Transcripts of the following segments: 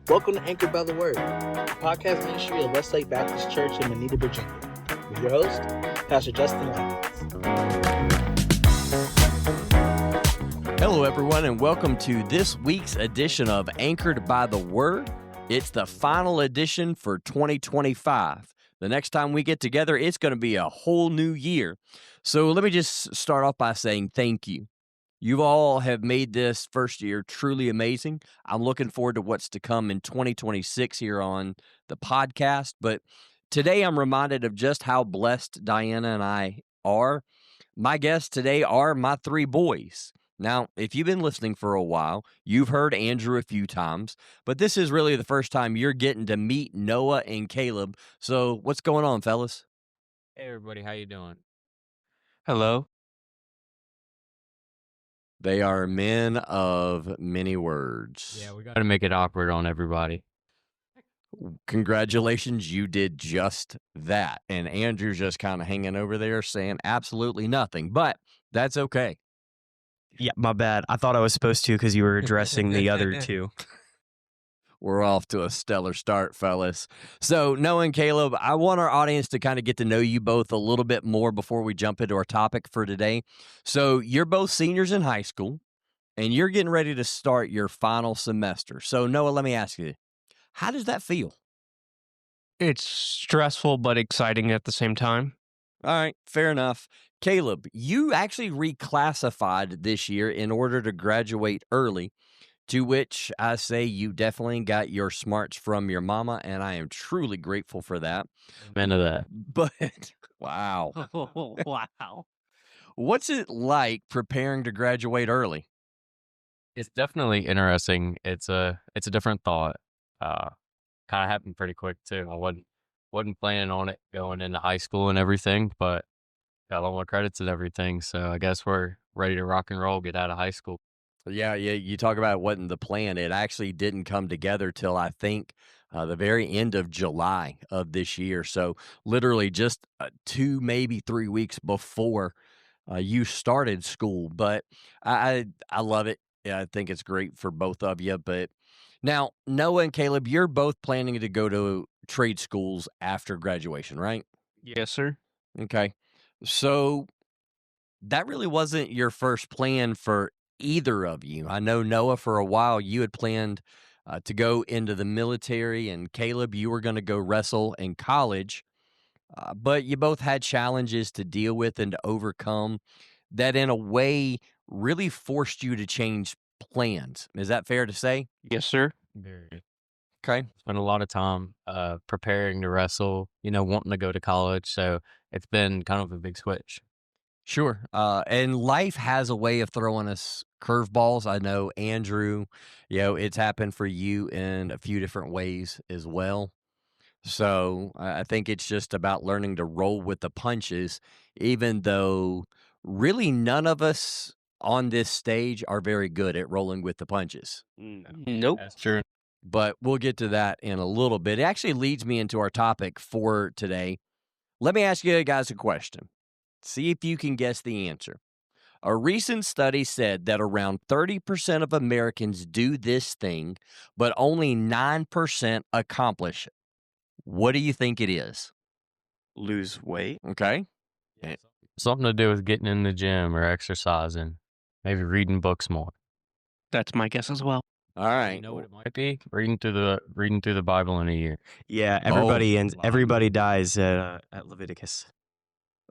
Welcome to Anchored by the Word, the podcast ministry of Westlake Baptist Church in Moneta, Virginia. With your host, Pastor Justin Likens. Hello, everyone, and welcome to this week's edition of Anchored by the Word. It's the final edition for 2025. The next time we get together, it's going to be a whole new year. So let me just start off by saying thank you. You all have made this first year truly amazing. I'm looking forward to what's to come in 2026 here on the podcast. But today I'm reminded of just how blessed Diana and I are. My guests today are my three boys. Now, if you've been listening for a while, you've heard Andrew a few times, but this is really the first time you're getting to meet Noah and Caleb. So what's going on, fellas? Hey everybody, how you doing? Hello. They are men of many words. Yeah, we got to make it awkward on everybody. Congratulations, you did just that. And Andrew's just kind of hanging over there saying absolutely nothing, but that's okay. Yeah, my bad. I thought I was supposed to because you were addressing the other two. We're off to a stellar start, fellas. So, Noah and Caleb, I want our audience to kind of get to know you both a little bit more before we jump into our topic for today. So, you're both seniors in high school, and you're getting ready to start your final semester. So, Noah, let me ask you, how does that feel? It's stressful but exciting at the same time. All right, fair enough. Caleb, you actually reclassified this year in order to graduate early. To which I say you definitely got your smarts from your mama, and I am truly grateful for that. Amen to that. But, wow. Wow. What's it like preparing to graduate early? It's definitely interesting. It's a different thought. Kind of happened pretty quick too. I wasn't planning on it going into high school and everything, but got all my credits and everything. So I guess we're ready to rock and roll, get out of high school. Yeah, you talk about it wasn't the plan. It actually didn't come together till I think the very end of July of this year. So literally just 2, maybe 3 weeks before you started school. But I love it. Yeah, I think it's great for both of you. But now, Noah and Caleb, you're both planning to go to trade schools after graduation, right? Yes, sir. Okay. So that really wasn't your first plan for either of you. I know, Noah, for a while you had planned to go into the military, and Caleb, you were going to go wrestle in college, but you both had challenges to deal with and to overcome that in a way really forced you to change plans. Is that fair to say? Yes, sir. Very. Okay. Spent a lot of time preparing to wrestle, wanting to go to college. So it's been kind of a big switch. Sure. And life has a way of throwing us curveballs. I know, Andrew, it's happened for you in a few different ways as well. So I think it's just about learning to roll with the punches, even though really none of us on this stage are very good at rolling with the punches. Nope. That's true. But we'll get to that in a little bit. It actually leads me into our topic for today. Let me ask you guys a question. See if you can guess the answer. A recent study said that around 30% of Americans do this thing, but only 9% accomplish it. What do you think it is? Lose weight. Okay. Something to do with getting in the gym or exercising, maybe reading books more. That's my guess as well. All right. You know what it might be? Reading through the Bible in a year. Yeah, everybody dies at Leviticus.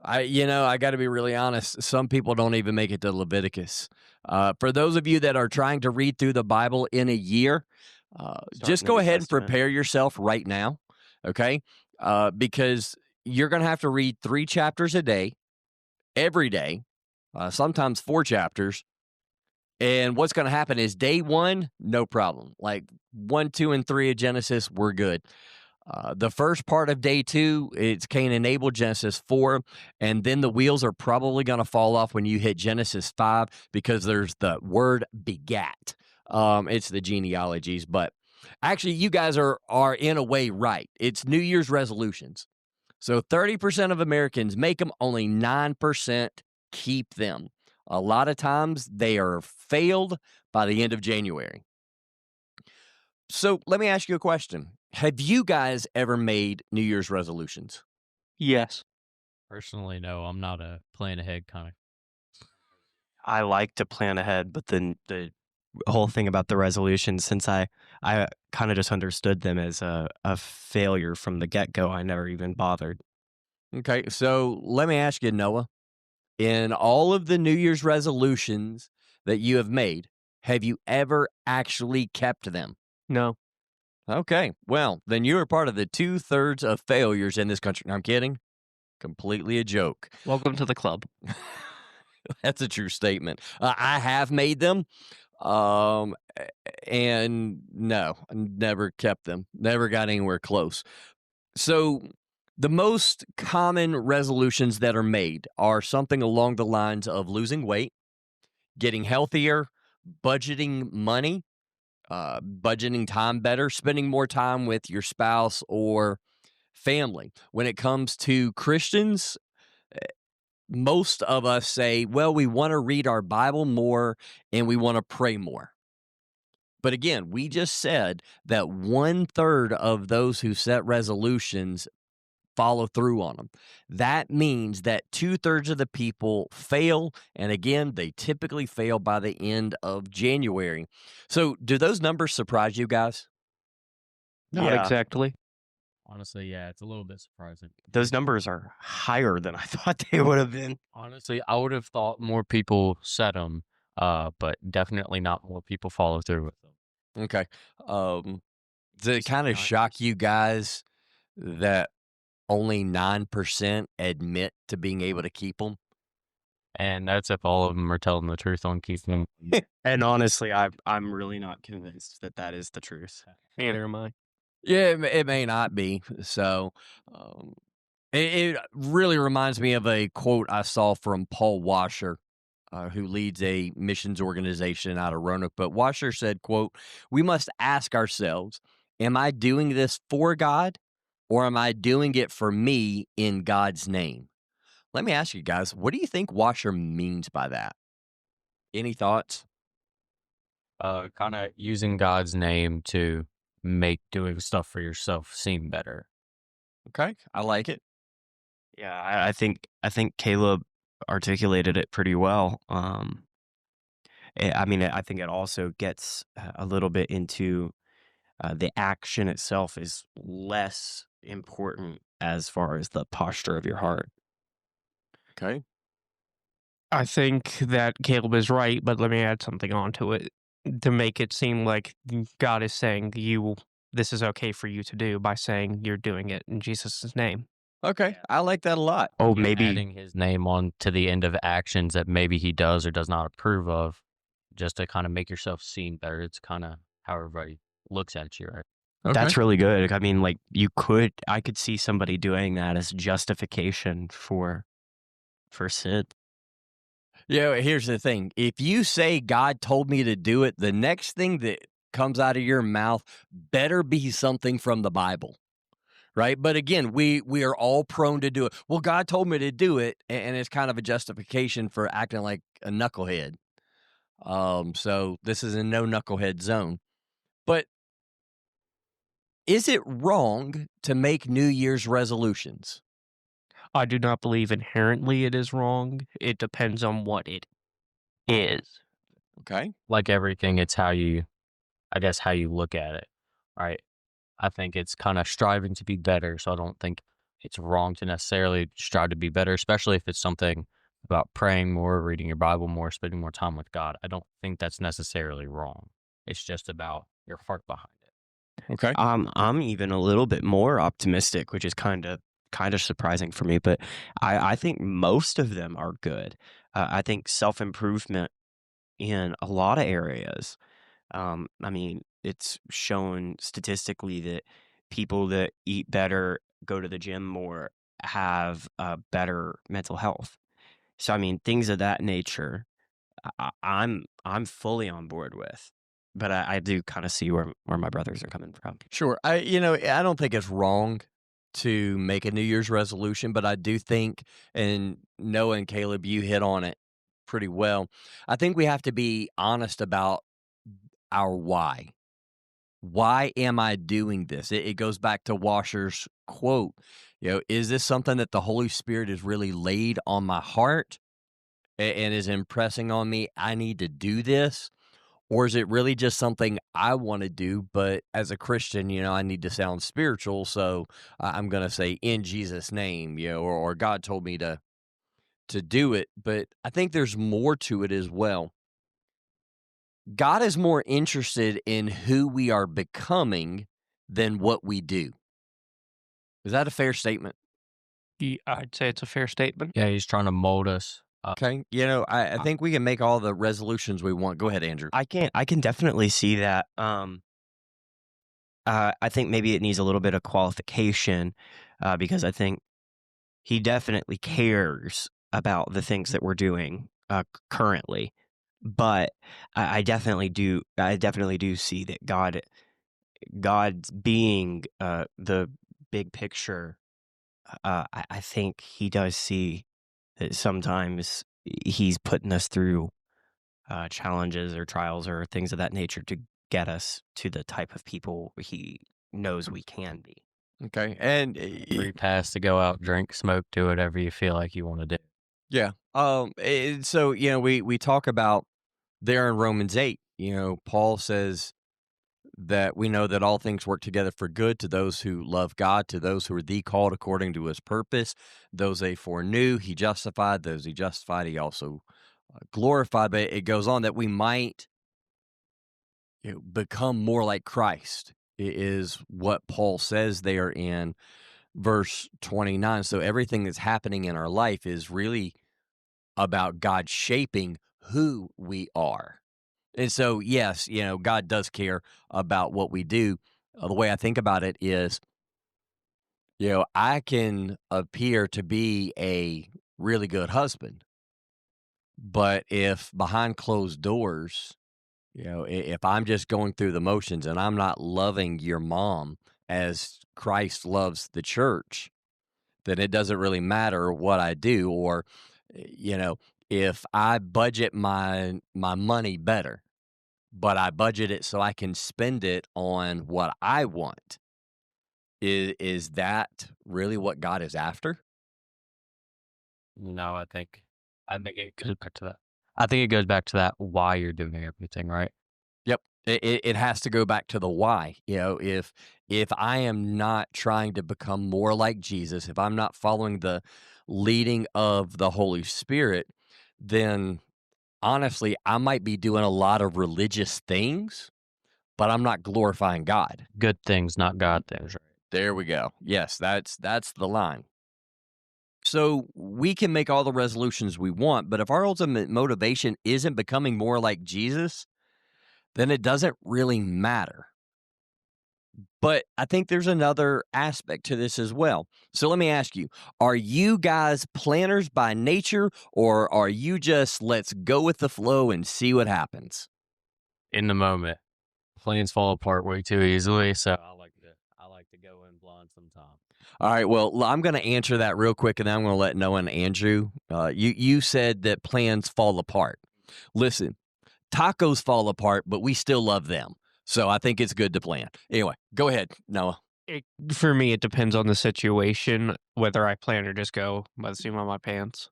I got to be really honest. Some people don't even make it to Leviticus. For those of you that are trying to read through the Bible in a year, just go ahead and prepare yourself right now, okay? Because you're going to have to read 3 chapters a day, every day, sometimes 4 chapters. And what's going to happen is day 1, no problem. Like 1, 2, and 3 of Genesis, we're good. The first part of day 2, it's Cain and Abel, Genesis 4, and then the wheels are probably going to fall off when you hit Genesis 5 because there's the word begat. It's the genealogies, but actually you guys are in a way right. It's New Year's resolutions. So 30% of Americans make them, only 9% keep them. A lot of times they are failed by the end of January. So let me ask you a question. Have you guys ever made New Year's resolutions? Yes. Personally, no, I'm not a plan ahead kind of. I like to plan ahead, but then the whole thing about the resolution, since I kind of just understood them as a failure from the get-go, I never even bothered. Okay, so let me ask you, Noah. In all of the New Year's resolutions that you have made, have you ever actually kept them? No. Okay, well, then you are part of the 2/3 of failures in this country. I'm kidding. Completely a joke. Welcome to the club. That's a true statement. I have made them, and no, never kept them. Never got anywhere close. So the most common resolutions that are made are something along the lines of losing weight, getting healthier, budgeting money, budgeting time better, spending more time with your spouse or family. When it comes to Christians, most of us say, well, we want to read our Bible more and we want to pray more. But again, we just said that 1/3 of those who set resolutions follow through on them. That means that 2/3 of the people fail. And again, they typically fail by the end of January. So do those numbers surprise you guys? Not Yeah. exactly. Honestly, yeah, it's a little bit surprising. Those numbers are higher than I thought they would have been. Honestly, I would have thought more people set them, but definitely not more people follow through with them. Okay. Does it kind of Nice. shock you guys that only 9% admit to being able to keep them? And that's if all of them are telling the truth on keeping them. And honestly, I'm really not convinced that that is the truth. Neither am I. Yeah, it may not be. So it really reminds me of a quote I saw from Paul Washer, who leads a missions organization out of Roanoke. But Washer said, quote, "We must ask ourselves, am I doing this for God or am I doing it for me in God's name?" Let me ask you guys, what do you think Washer means by that? Any thoughts? Kind of using God's name to make doing stuff for yourself seem better. Okay, I like it. Yeah, I think Caleb articulated it pretty well. I mean, I think it also gets a little bit into the action itself is less important as far as the posture of your heart. Okay. I think that Caleb is right, but let me add something onto it to make it seem like God is saying this is okay for you to do by saying you're doing it in Jesus' name. Okay, I like that a lot. Oh, You're maybe adding his name on to the end of actions that maybe he does or does not approve of, just to kind of make yourself seem better. It's kind of how everybody looks at you, right? that's really good. I mean, like I could see somebody doing that as justification for sin. Yeah, here's the thing. If you say God told me to do it, the next thing that comes out of your mouth better be something from the Bible. Right? But again, we are all prone to do it. Well, God told me to do it, and it's kind of a justification for acting like a knucklehead. So this is a no knucklehead zone. But is it wrong to make New Year's resolutions? I do not believe inherently it is wrong. It depends on what it is. Okay. Like everything, it's how you look at it, right? I think it's kind of striving to be better. So I don't think it's wrong to necessarily strive to be better, especially if it's something about praying more, reading your Bible more, spending more time with God. I don't think that's necessarily wrong. It's just about your heart behind it. Okay. I'm even a little bit more optimistic, which is kind of surprising for me. But I think most of them are good. I think self-improvement in a lot of areas. I mean, it's shown statistically that people that eat better, go to the gym more, have better mental health. So I mean, things of that nature, I'm fully on board with. But I do kind of see where my brothers are coming from. Sure. I don't think it's wrong to make a New Year's resolution, but I do think, and Noah and Caleb, you hit on it pretty well. I think we have to be honest about our why. Why am I doing this? It goes back to Washer's quote. Is this something that the Holy Spirit has really laid on my heart and is impressing on me? I need to do this. Or is it really just something I want to do? But as a Christian, I need to sound spiritual. So I'm going to say in Jesus' name, or God told me to do it. But I think there's more to it as well. God is more interested in who we are becoming than what we do. Is that a fair statement? I'd say it's a fair statement. Yeah, he's trying to mold us. Okay. I think we can make all the resolutions we want. Go ahead, Andrew. I can definitely see that. I think maybe it needs a little bit of qualification because I think he definitely cares about the things that we're doing currently. But I definitely do. I definitely do see that God's being the big picture. I think he does see that sometimes he's putting us through challenges or trials or things of that nature to get us to the type of people he knows we can be. Okay. And Free pass to go out, drink, smoke, do whatever you feel like you want to do. yeah. So we talk about there in Romans 8. Paul says that we know that all things work together for good to those who love God, to those who are the called according to his purpose. Those he foreknew, he justified. Those he justified, he also glorified. But it goes on that we might become more like Christ, is what Paul says there in verse 29. So everything that's happening in our life is really about God shaping who we are. And so, yes, God does care about what we do. The way I think about it is, I can appear to be a really good husband, but if behind closed doors, if I'm just going through the motions and I'm not loving your mom as Christ loves the church, then it doesn't really matter what I do. Or, if I budget my money better, but I budget it so I can spend it on what I want. Is that really what God is after? No, I think it goes back to that. I think it goes back to that why you're doing everything, right? Yep. It has to go back to the why. If I am not trying to become more like Jesus, if I'm not following the leading of the Holy Spirit, then honestly, I might be doing a lot of religious things, but I'm not glorifying God. Good things, not God things, right? There we go. Yes, that's the line. So we can make all the resolutions we want, but if our ultimate motivation isn't becoming more like Jesus, then it doesn't really matter. But I think there's another aspect to this as well. So let me ask you, are you guys planners by nature, or are you just let's go with the flow and see what happens? In the moment. Plans fall apart way too easily, so I like to go in blind sometimes. All right, well, I'm going to answer that real quick, and then I'm going to let Noah and Andrew. You said that plans fall apart. Listen, tacos fall apart, but we still love them. So I think it's good to plan. Anyway, go ahead, Noah. For me, it depends on the situation, whether I plan or just go by the seam of my pants.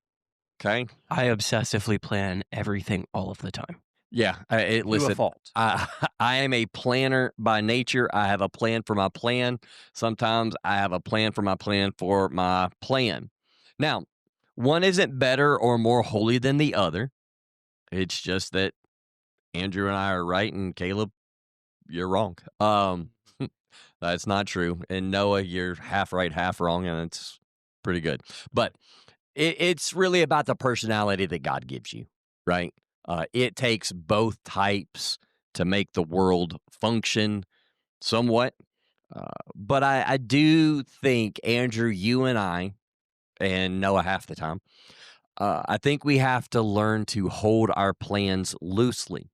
Okay. I obsessively plan everything all of the time. Yeah, listen, To a fault. I am a planner by nature. I have a plan for my plan. Sometimes I have a plan for my plan for my plan. Now, one isn't better or more holy than the other. It's just that Andrew and I are right, and Caleb, you're wrong. That's not true. And Noah, you're half right, half wrong, and it's pretty good. But it's really about the personality that God gives you, right? It takes both types to make the world function somewhat. But I do think, Andrew, you and I, and Noah half the time, I think we have to learn to hold our plans loosely.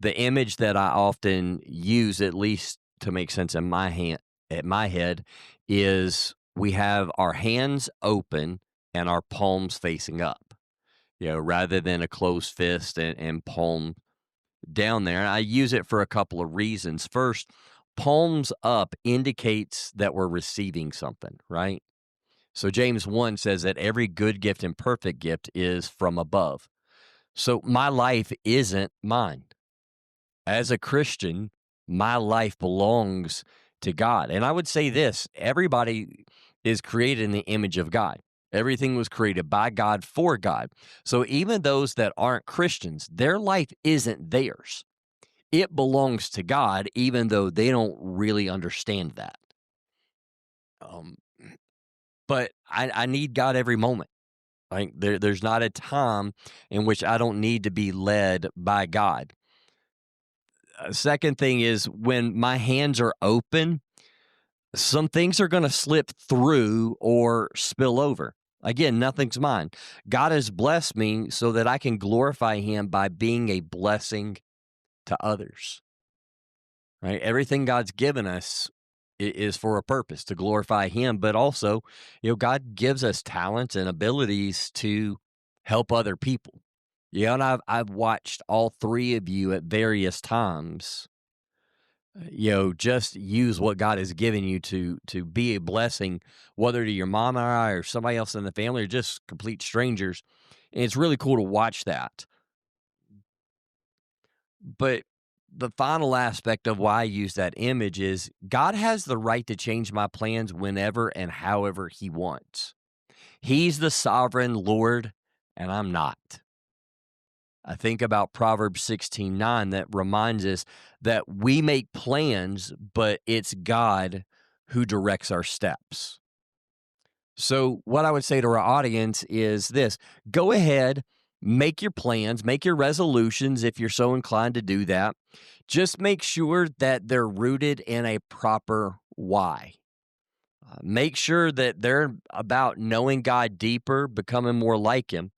The image that I often use, at least to make sense in my head, is we have our hands open and our palms facing up. Rather than a closed fist and palm down there, and I use it for a couple of reasons. First, palms up indicates that we're receiving something, right? So James 1 says that every good gift and perfect gift is from above. So my life isn't mine. As a Christian, my life belongs to God. And I would say this, everybody is created in the image of God. Everything was created by God for God. So even those that aren't Christians, their life isn't theirs. It belongs to God, even though they don't really understand that. But I need God every moment. Like there's not a time in which I don't need to be led by God. Second thing is when my hands are open, some things are going to slip through or spill over. Again, nothing's mine. God has blessed me so that I can glorify him by being a blessing to others. Right? Everything God's given us is for a purpose, to glorify him, but also, God gives us talents and abilities to help other people. And I've watched all three of you at various times just use what God has given you to be a blessing, whether to your mom or I or somebody else in the family or just complete strangers. And it's really cool to watch that. But the final aspect of why I use that image is God has the right to change my plans whenever and however he wants. He's the sovereign Lord, and I'm not. I think about Proverbs 16:9 that reminds us that we make plans, but it's God who directs our steps. So what I would say to our audience is this: go ahead, make your plans, make your resolutions if you're so inclined to do that. Just make sure that they're rooted in a proper why. Make sure that they're about knowing God deeper, becoming more like him.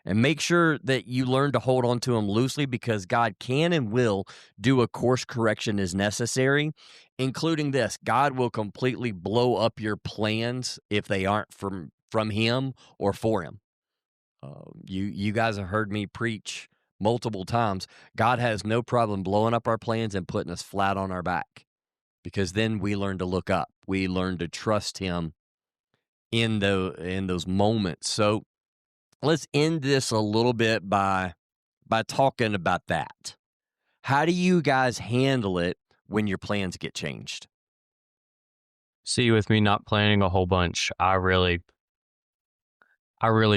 And make sure that you learn to hold on to him loosely, because God can and will do a course correction as necessary, including this. God will completely blow up your plans if they aren't from him or for him. You guys have heard me preach multiple times. God has no problem blowing up our plans and putting us flat on our back, because then we learn to look up. We learn to trust him in those moments. So let's end this a little bit by talking about that. How do you guys handle it when your plans get changed? See, with me not planning a whole bunch, I really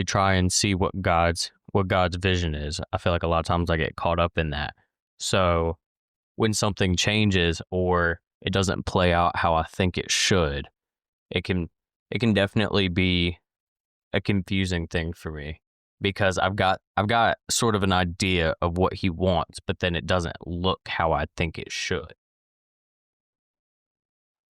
try and see what God's vision is. I feel like a lot of times I get caught up in that. So when something changes or it doesn't play out how I think it should, it can definitely be a confusing thing for me, because I've got sort of an idea of what he wants, but then it doesn't look how I think it should.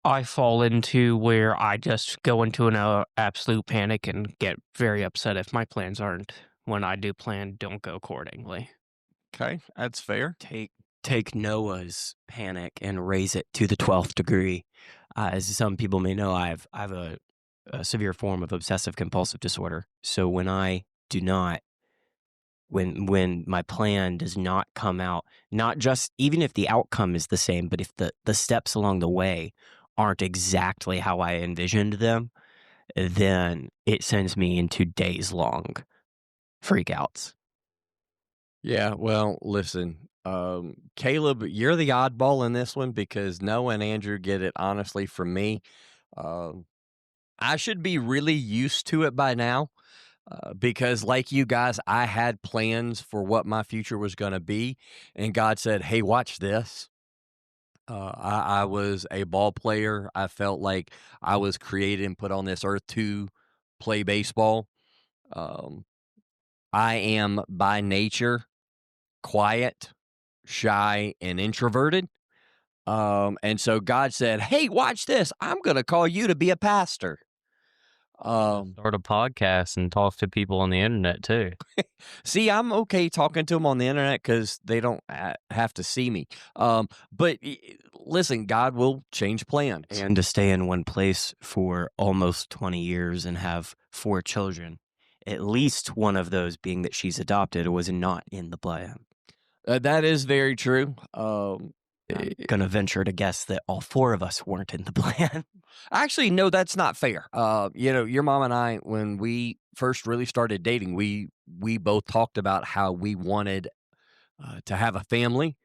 I fall into where I just go into an absolute panic and get very upset if my plans aren't, when I do plan, don't go accordingly. Okay, that's fair. Take Noah's panic and raise it to the 12th degree. As some people may know, I have a severe form of obsessive compulsive disorder. So when I do not, when my plan does not come out, not just even if the outcome is the same, but if the steps along the way aren't exactly how I envisioned them, then it sends me into days-long freakouts. Yeah, well, listen, Caleb, you're the oddball in this one, because Noah and Andrew get it honestly from me. I should be really used to it by now, because like you guys, I had plans for what my future was going to be, and God said, hey, watch this. I was a ball player. I felt like I was created and put on this earth to play baseball. I am by nature quiet, shy, and introverted. And so God said, hey, watch this. I'm going to call you to be a pastor. Start a podcast and talk to people on the internet too. See, I'm okay talking to them on the internet because they don't have to see me. But listen, God will change plans. And to stay in one place for almost 20 years and have 4 children, at least one of those being that she's adopted, was not in the plan. That is very true. I'm going to venture to guess that all 4 of us weren't in the plan. Actually, no, that's not fair. Your mom and I, when we first really started dating, we both talked about how we wanted to have a family,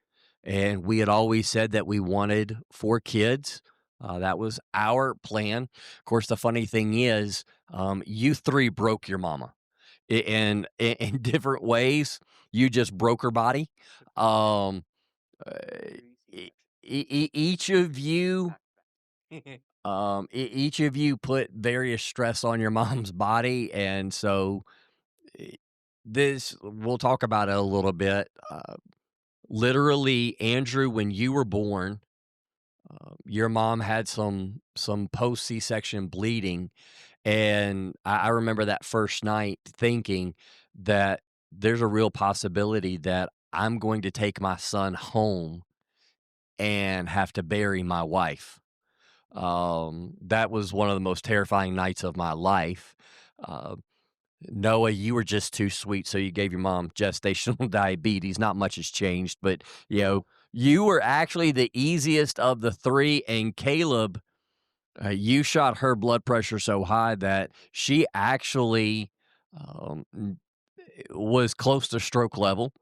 and we had always said that we wanted 4 kids. That was our plan. Of course, the funny thing is, you 3 broke your mama in different ways. You just broke her body. Um, uh, each of you each of you put various stress on your mom's body, and so eh, this we'll talk about it a little bit. Literally, Andrew, when you were born, your mom had some post C-section bleeding, and I remember that first night thinking that there's a real possibility that I'm going to take my son home and have to bury my wife. That was one of the most terrifying nights of my life. Uh, Noah, you were just too sweet, so you gave your mom gestational diabetes. Not much has changed, but you were actually the easiest of the 3, and Caleb, you shot her blood pressure so high that she actually was close to stroke level.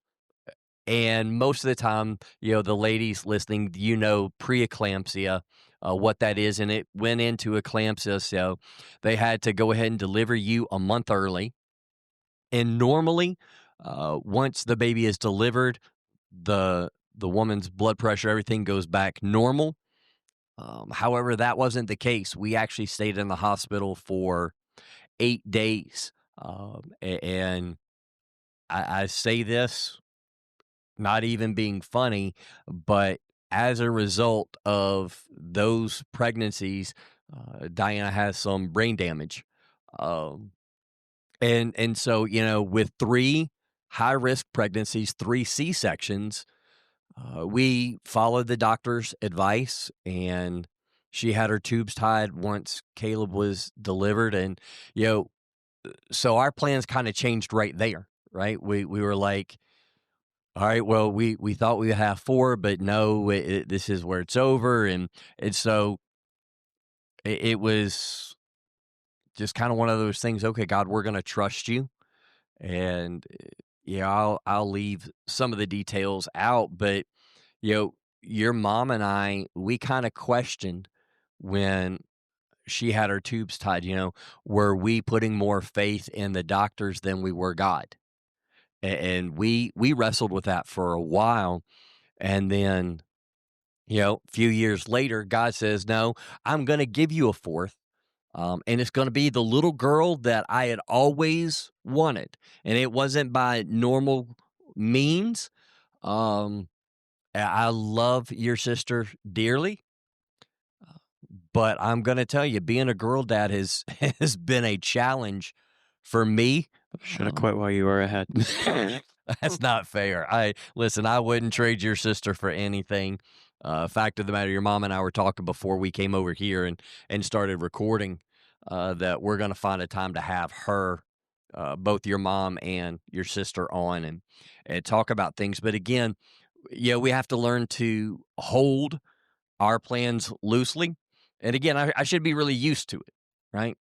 And most of the time, the ladies listening, preeclampsia, what that is, and it went into eclampsia. So they had to go ahead and deliver you a month early. And normally, once the baby is delivered, the woman's blood pressure, everything goes back normal. However, that wasn't the case. We actually stayed in the hospital for 8 days. And I say this not even being funny, but as a result of those pregnancies, Diana has some brain damage. Um, and so, with 3 high risk pregnancies, 3 C-sections, we followed the doctor's advice, and she had her tubes tied once Caleb was delivered. And, so our plans kind of changed right there, right? We were like, all right, well, we thought we would have 4, but no, this is where it's over. And so it was just kind of one of those things. Okay, God, we're going to trust you. And I'll leave some of the details out, but your mom and I, we kind of questioned when she had her tubes tied, were we putting more faith in the doctors than we were God? And we wrestled with that for a while. And then, a few years later, God says, no, I'm going to give you a 4th. And it's going to be the little girl that I had always wanted. And it wasn't by normal means. I love your sister dearly, but I'm going to tell you, being a girl dad has been a challenge for me. Should have quit while you were ahead. That's not fair. I wouldn't trade your sister for anything. Fact of the matter, your mom and I were talking before we came over here and started recording that we're going to find a time to have her, both your mom and your sister on and talk about things. But again, we have to learn to hold our plans loosely. And again, I should be really used to it, right?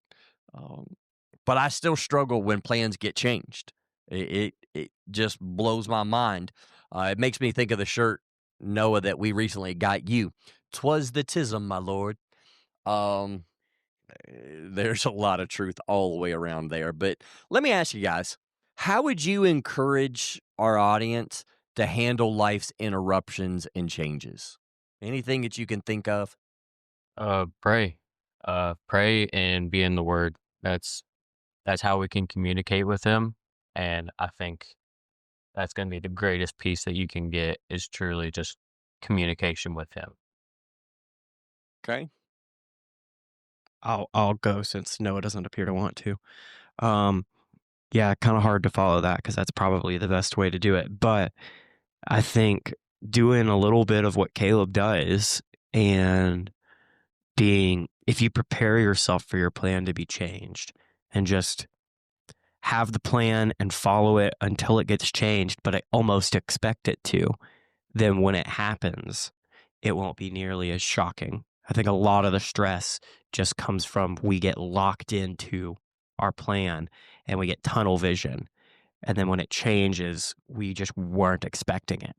But I still struggle when plans get changed. It just blows my mind. It makes me think of the shirt, Noah, that we recently got you. 'Twas the tism, my lord. There's a lot of truth all the way around there. But let me ask you guys, how would you encourage our audience to handle life's interruptions and changes? Anything that you can think of? Pray. Pray and be in the Word. That's how we can communicate with Him, and I think that's going to be the greatest piece that you can get is truly just communication with Him. Okay. I'll go since Noah doesn't appear to want to. Yeah, kind of hard to follow that because that's probably the best way to do it. But I think doing a little bit of what Caleb does and if you prepare yourself for your plan to be changed and just have the plan and follow it until it gets changed, but I almost expect it to, then when it happens, it won't be nearly as shocking. I think a lot of the stress just comes from we get locked into our plan and we get tunnel vision. And then when it changes, we just weren't expecting it.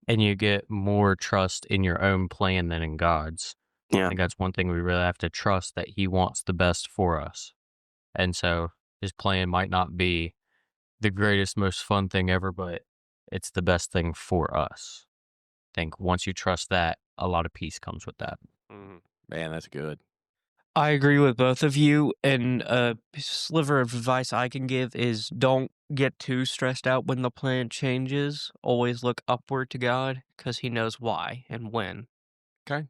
You get more trust in your own plan than in God's. I Yeah. think that's one thing we really have to trust, that He wants the best for us. And so His plan might not be the greatest, most fun thing ever, but it's the best thing for us. I think once you trust that, a lot of peace comes with that. Man, that's good. I agree with both of you, and a sliver of advice I can give is don't get too stressed out when the plan changes. Always look upward to God, because He knows why and when. Okay.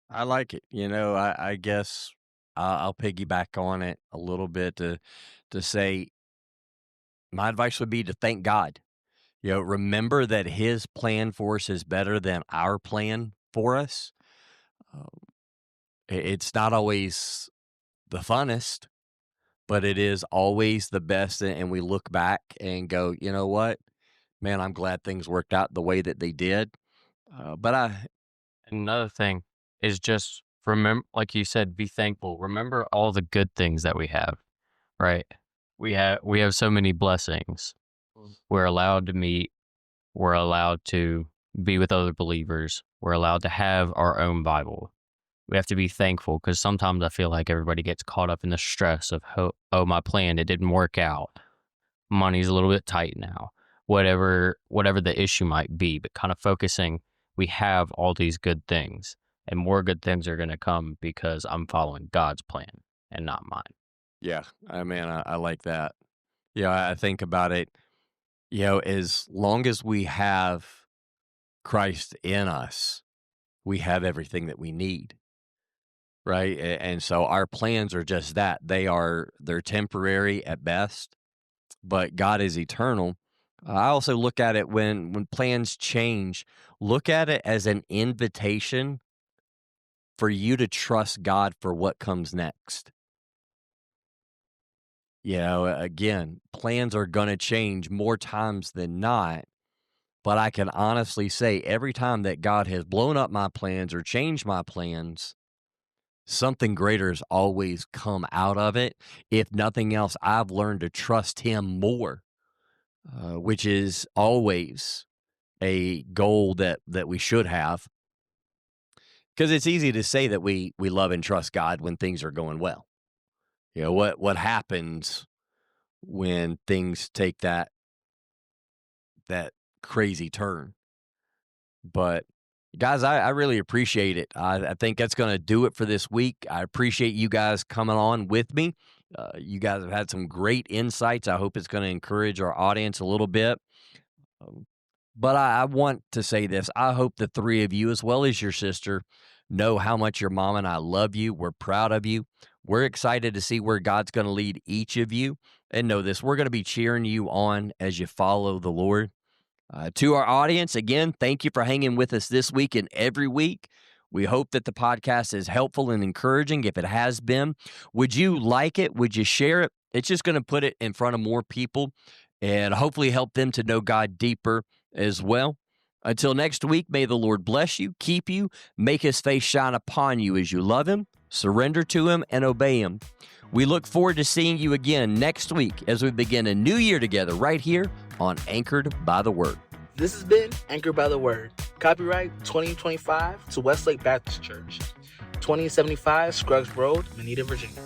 I like it. I guess I'll piggyback on it a little bit to say my advice would be to thank God. Remember that His plan for us is better than our plan for us. It's not always the funnest, but it is always the best. And we look back and go, you know what, man, I'm glad things worked out the way that they did. Another thing is just remember, like you said, be thankful. Remember all the good things that we have, right? We have so many blessings. We're allowed to meet. We're allowed to be with other believers. We're allowed to have our own Bible. We have to be thankful, because sometimes I feel like everybody gets caught up in the stress of, oh, my plan, it didn't work out. Money's a little bit tight now. Whatever the issue might be, but kind of focusing, we have all these good things, and more good things are going to come because I'm following God's plan and not mine. Yeah, I like that. I think about it, as long as we have Christ in us, we have everything that we need. Right. And so our plans are just that. They're temporary at best, but God is eternal. I also look at it when plans change, look at it as an invitation for you to trust God for what comes next. Again, plans are going to change more times than not, but I can honestly say every time that God has blown up my plans or changed my plans, something greater has always come out of it. If nothing else, I've learned to trust Him more, which is always a goal that we should have. Because it's easy to say that we love and trust God when things are going well. What happens when things take that crazy turn? But guys, I really appreciate it. I think that's going to do it for this week. I appreciate you guys coming on with me. You guys have had some great insights. I hope it's going to encourage our audience a little bit. But I want to say this. I hope the three of you, as well as your sister, know how much your mom and I love you. We're proud of you. We're excited to see where God's going to lead each of you. And know this, we're going to be cheering you on as you follow the Lord. To our audience, again, thank you for hanging with us this week and every week. We hope that the podcast is helpful and encouraging. If it has been, would you like it? Would you share it? It's just going to put it in front of more people and hopefully help them to know God deeper as well. Until next week, may the Lord bless you, keep you, make His face shine upon you as you love Him, surrender to Him, and obey Him. We look forward to seeing you again next week as we begin a new year together right here on Anchored by the Word. This has been Anchored by the Word. Copyright 2025 to Westlake Baptist Church, 2075 Scruggs Road, Moneta, Virginia.